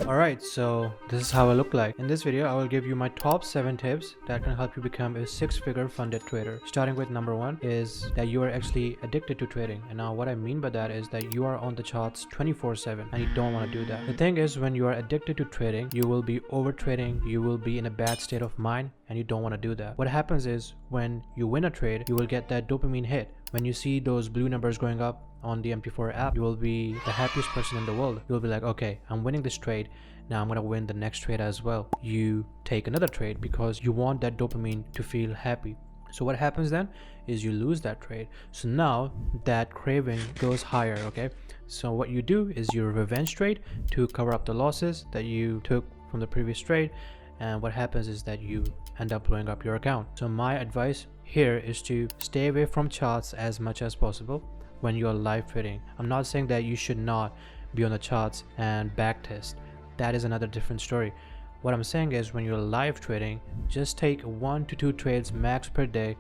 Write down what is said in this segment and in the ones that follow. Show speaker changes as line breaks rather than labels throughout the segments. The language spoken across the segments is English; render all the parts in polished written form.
Alright, so this is how I look like. In this video, I will give you my top 7 tips that can help you become a 6-figure funded trader. Starting with number 1 is that you are actually addicted to trading. And now what I mean by that is that you are on the charts 24/7 and you don't want to do that. The thing is, when you are addicted to trading, you will be over trading, you will be in a bad state of mind, and you don't want to do that. What happens is when you win a trade, you will get that dopamine hit. When you see those blue numbers going up on the MT4 app, you will be the happiest person in the world. You'll be like, okay, I'm winning this trade, now I'm gonna win the next trade as well. You take another trade because you want that dopamine to feel happy. So what happens then is you lose that trade. So now that craving goes higher. Okay, so what you do is you revenge trade to cover up the losses that you took from the previous trade, and what happens is that you end up blowing up your account. So my advice here is to stay away from charts as much as possible when you're live trading. I'm not saying that you should not be on the charts and backtest. That is another different story. What I'm saying is when you're live trading, just take 1 to 2 trades max per day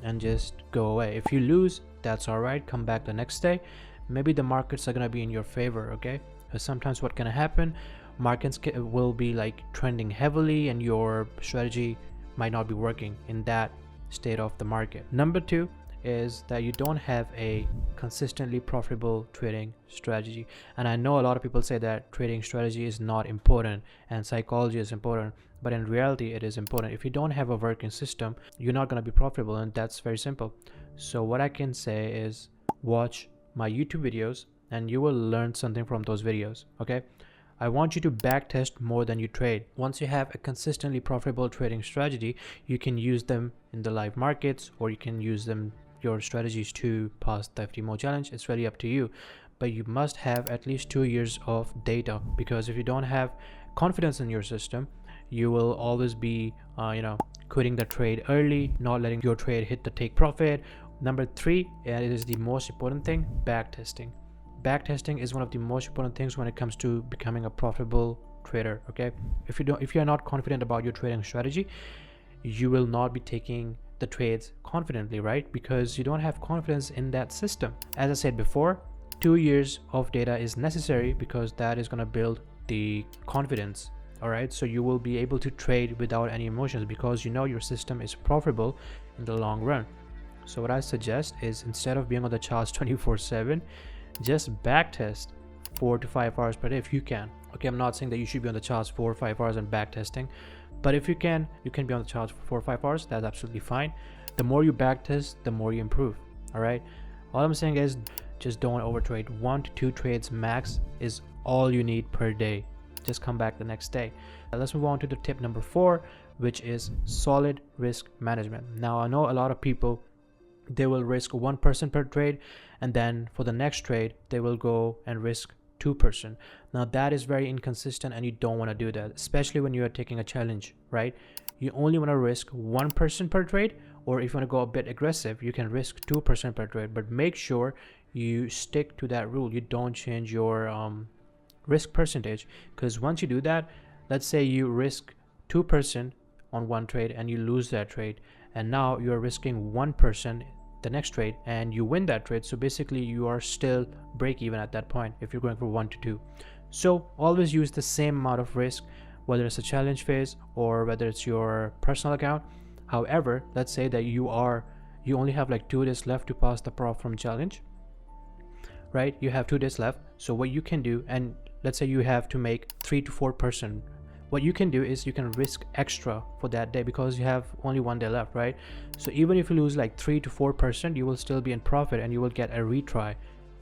and just go away. If you lose, that's all right. Come back the next day. Maybe the markets are gonna be in your favor, okay? Because sometimes what can happen, markets will be like trending heavily and your strategy might not be working in that state of the market. Number 2 is that you don't have a consistently profitable trading strategy. And I know a lot of people say that trading strategy is not important and psychology is important, but in reality it is important. If you don't have a working system, you're not going to be profitable, and that's very simple. So what I can say is watch my YouTube videos and you will learn something from those videos. Okay, I want you to backtest more than you trade. Once you have a consistently profitable trading strategy, you can use them in the live markets, or you can use them your strategies to pass the FTMO challenge. It's really up to you, but you must have at least 2 years of data, because if you don't have confidence in your system, you will always be quitting the trade early, not letting your trade hit the take profit. Number 3, and it is the most important thing, backtesting. Backtesting is one of the most important things when it comes to becoming a profitable trader. Okay, if you are not confident about your trading strategy, you will not be taking the trades confidently, right? Because you don't have confidence in that system. As I said before, 2 years of data is necessary because that is going to build the confidence. All right, so you will be able to trade without any emotions because you know your system is profitable in the long run. So what I suggest is, instead of being on the charts 24/7, just backtest 4 to 5 hours per day if you can. Okay, I'm not saying that you should be on the charts 4 or 5 hours and backtesting, but if you can be on the charts for 4 or 5 hours. That's absolutely fine. The more you backtest, the more you improve. All right, all I'm saying is just don't overtrade. 1 to 2 trades max is all you need per day. Just come back the next day. Let's move on to the tip number 4, which is solid risk management. Now I know a lot of people, they will risk 1% per trade, and then for the next trade they will go and risk 2%. Now that is very inconsistent and you don't want to do that, especially when you are taking a challenge, right? You only want to risk 1% per trade, or if you want to go a bit aggressive, you can risk 2% per trade, but make sure you stick to that rule. You don't change your risk percentage, because once you do that, let's say you risk 2% on one trade and you lose that trade, and now you're risking 1% the next trade and you win that trade. So basically you are still break even at that point if you're going for 1 to 2. So always use the same amount of risk, whether it's a challenge phase or whether it's your personal account. However, let's say that you only have like 2 days left to pass the prop from challenge, right? You have 2 days left. So what you can do, and let's say you have to make 3 to 4%, what you can do is you can risk extra for that day because you have only 1 day left, right? So even if you lose like 3 to 4%, you will still be in profit and you will get a retry,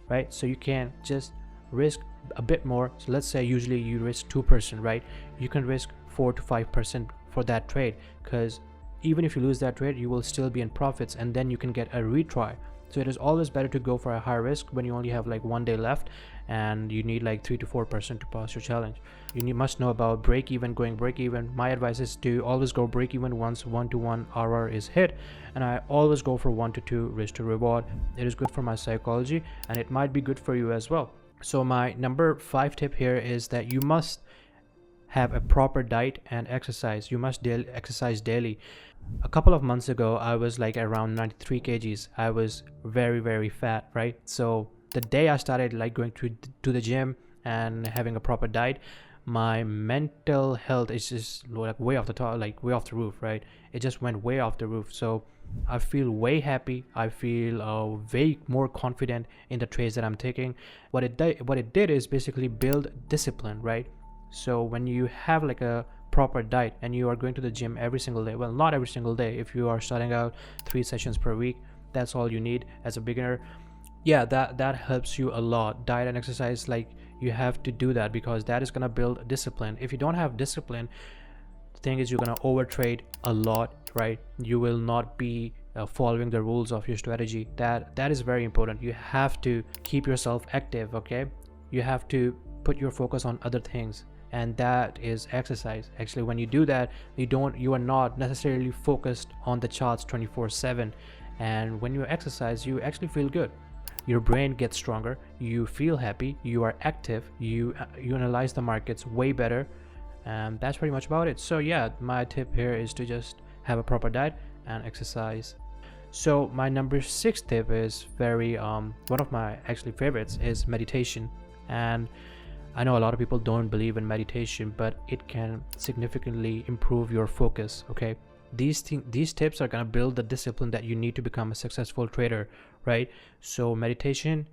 right? So you can just risk a bit more. So let's say usually you risk 2%, right? You can risk 4 to 5% for that trade, because even if you lose that trade, you will still be in profits and then you can get a retry. So it is always better to go for a high risk when you only have like 1 day left and you need like 3 to 4% to pass your challenge. You must know about break even, going break even. My advice is to always go break even once 1-to-1 RR is hit, and I always go for 1 to 2 risk to reward. It is good for my psychology and it might be good for you as well. So my number 5 tip here is that you must have a proper diet and exercise. You must exercise daily. A couple of months ago, I was like around 93 kgs. I was very fat, right? So the day I started like going to the gym and having a proper diet, my mental health is just like way off the top, like way off the roof, right? It just went way off the roof. So I feel way happy. I feel way more confident in the trades that I'm taking. What it did is basically build discipline, right? So when you have like a proper diet and you are going to the gym every single day, well, not every single day, if you are starting out 3 sessions per week, that's all you need as a beginner. Yeah, that helps you a lot. Diet and exercise, like, you have to do that because that is going to build discipline. If you don't have discipline, the thing is you're going to overtrade a lot, right? You will not be following the rules of your strategy. That is very important. You have to keep yourself active, okay? You have to put your focus on other things, and that is exercise. Actually, when you do that, you are not necessarily focused on the charts 24/7, and when you exercise, you actually feel good. Your brain gets stronger, you feel happy, you are active, you analyze the markets way better, and that's pretty much about it. So yeah, my tip here is to just have a proper diet and exercise. So my number 6 tip is very one of my actually favorites is meditation. And I know a lot of people don't believe in meditation, but it can significantly improve your focus, okay? These tips are going to build the discipline that you need to become a successful trader, right? So meditation,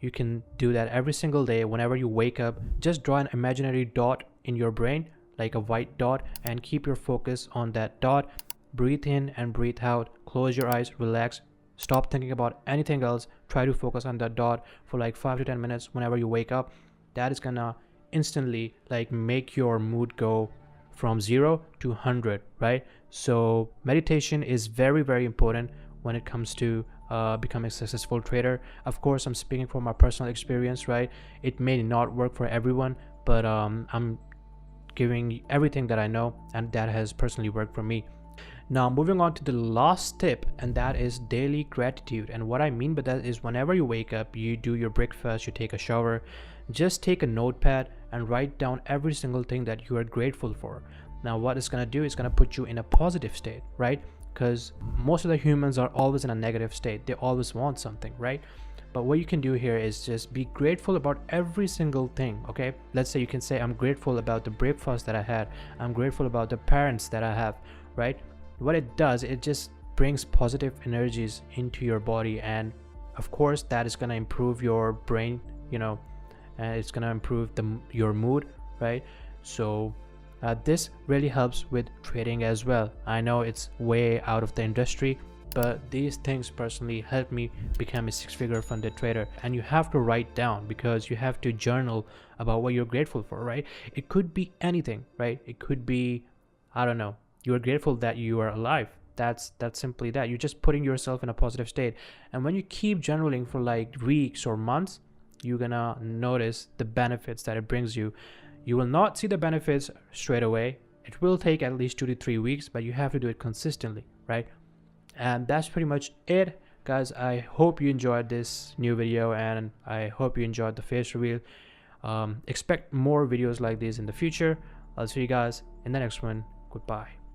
you can do that every single day. Whenever you wake up, just draw an imaginary dot in your brain, like a white dot, and keep your focus on that dot. Breathe in and breathe out. Close your eyes, relax, stop thinking about anything else. Try to focus on that dot for like 5 to 10 minutes whenever you wake up. That is gonna instantly like make your mood go from 0 to 100, right? So meditation is very, very important when it comes to becoming a successful trader. Of course, I'm speaking from my personal experience, right? It may not work for everyone, but I'm giving everything that I know, and that has personally worked for me. Now moving on to the last tip, and that is daily gratitude. And what I mean by that is whenever you wake up, you do your breakfast, you take a shower, just take a notepad and write down every single thing that you are grateful for. Now what it's going to do is going to put you in a positive state, right? Because most of the humans are always in a negative state. They always want something, right? But what you can do here is just be grateful about every single thing, okay? Let's say you can say, I'm grateful about the breakfast that I had. I'm grateful about the parents that I have, right? What it does, it just brings positive energies into your body, and of course that is going to improve your brain, you know, and it's going to improve your mood, right? So this really helps with trading as well. I know it's way out of the industry, but these things personally helped me become a 6-figure funded trader. And you have to write down, because you have to journal about what you're grateful for, right? It could be anything, right? It could be, I don't know, you're grateful that you are alive. That's simply that. You're just putting yourself in a positive state. And when you keep journaling for like weeks or months, you're gonna notice the benefits that it brings you. You will not see the benefits straight away. It will take at least 2 to 3 weeks, but you have to do it consistently, right? And that's pretty much it, guys. I hope you enjoyed this new video, and I hope you enjoyed the face reveal. Expect more videos like these in the future. I'll see you guys in the next one. Goodbye.